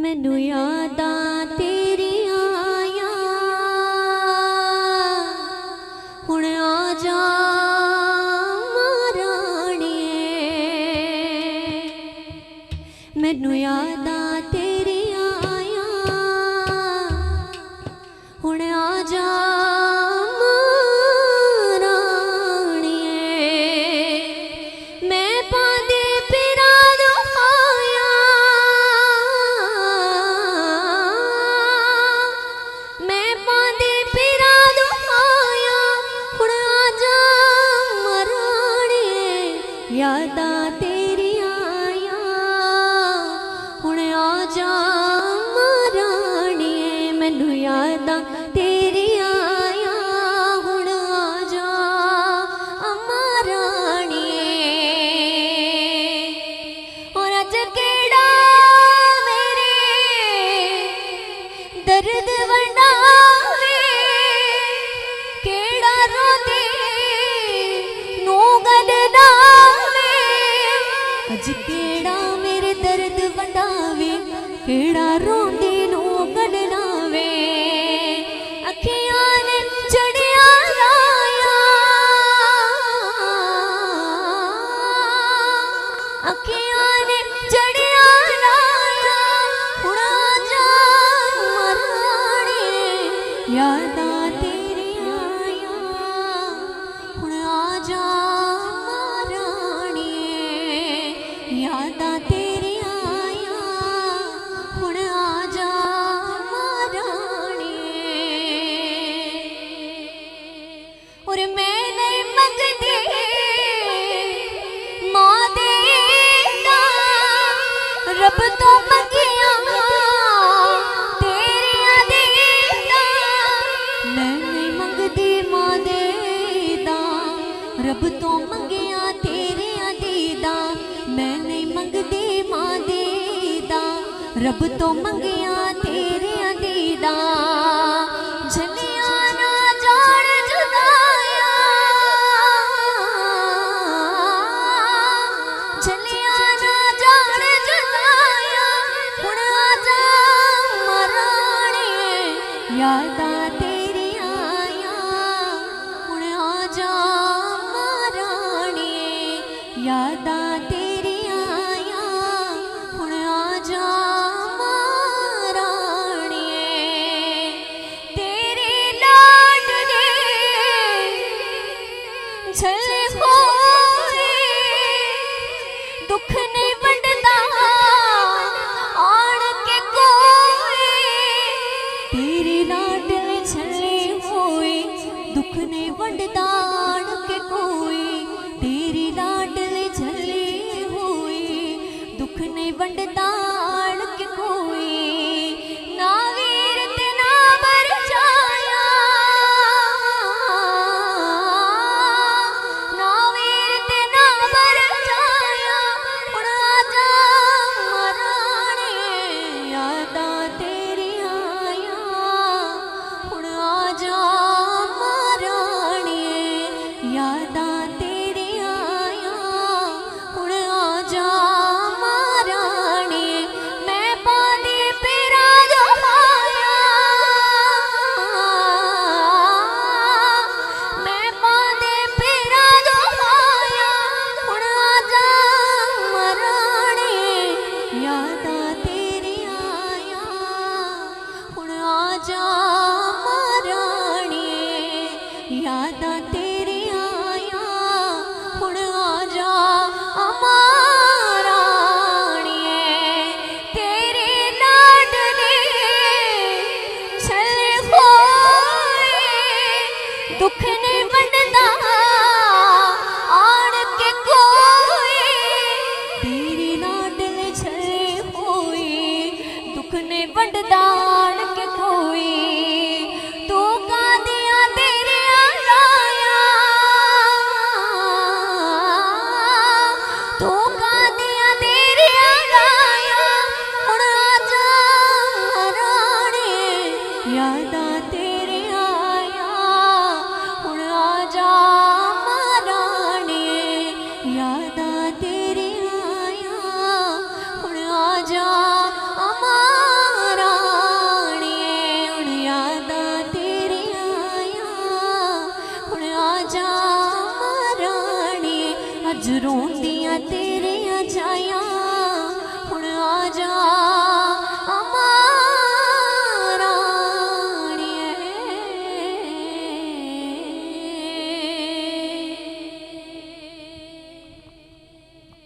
मैनू यादां तेरियां आया हुण आ जा महाराणिए। मैनू यादां तेरियां आया हुण आ जा यादां तेरियां आया हुण आ जा महाराणिए। मैनू यादां तेरियां आया हुण आ जा महाराणिए। और अज केड़ा मेरे दर्द वंडावे केड़ा रोंदे नू गल ना अज केड़ा मेरे दर्द वंडावे केड़ा रोंदे नू गल लावे। अखियां ने चढ़िया लाया अखियां ने चढ़िया लाया हुण आ जा महाराणिए। यादां तेरियां आया हुण आ जा यादां तेरियां आया हुण आ जा महाराणिए। और मैं नहीं मंगदी मां दे रब तो मंगिया तेरियां दीदा। मैं नहीं मंगदी मां दे रब तो मंगिया तेरियां दीदा। मैं नहीं मंगदी मां दीदा रब तो मंगिया तेरियां दीदा। झलिया ना जान जुदाया झलिया ना जान जुदाया हुण आ जा महाराणिए। यादां तेरियां आया हुण आ जा महाराणिए। यादां तेरियां आया हुण आ जा महाराणिए। तेरे लाडले झले होए दुख नहीं वंडदा आण के कोई। तेरे लाडले झले होए दुख नहीं वंडदा आण के कोई। तेरे लाडले झले होए दुख नहीं वंडदा आण के कोई। ना वीर ते ना परछाया ना वीर ते ना परछाया हुण आ जा महाराणिए। यादां तेरियां आया हुण आ जा महाराणिए। यादां तेरियां आया हुण आ जा महाराणिए। मैं पादी पेरा दोहाया मैं पादी पेरा दोहाया हुण आ जा महाराणिए। यादां तेरियां आया हुण आ जा महाराणिए। यादां तेरियां आया हुण आ जा महाराणिए। तेरे लाडले झले होए दुख नहीं वंडदा आण के कोई। तेरे लाडले झले होए दुख नहीं वंडदा आण के कोई। तू कादियां तेरियां लाया तू कादियां तेरियां लाया हुण आ जा महाराणिए। यादां तेरियां आया हुण आ जा महाराणिए। यादां तेरियां आया रोंदे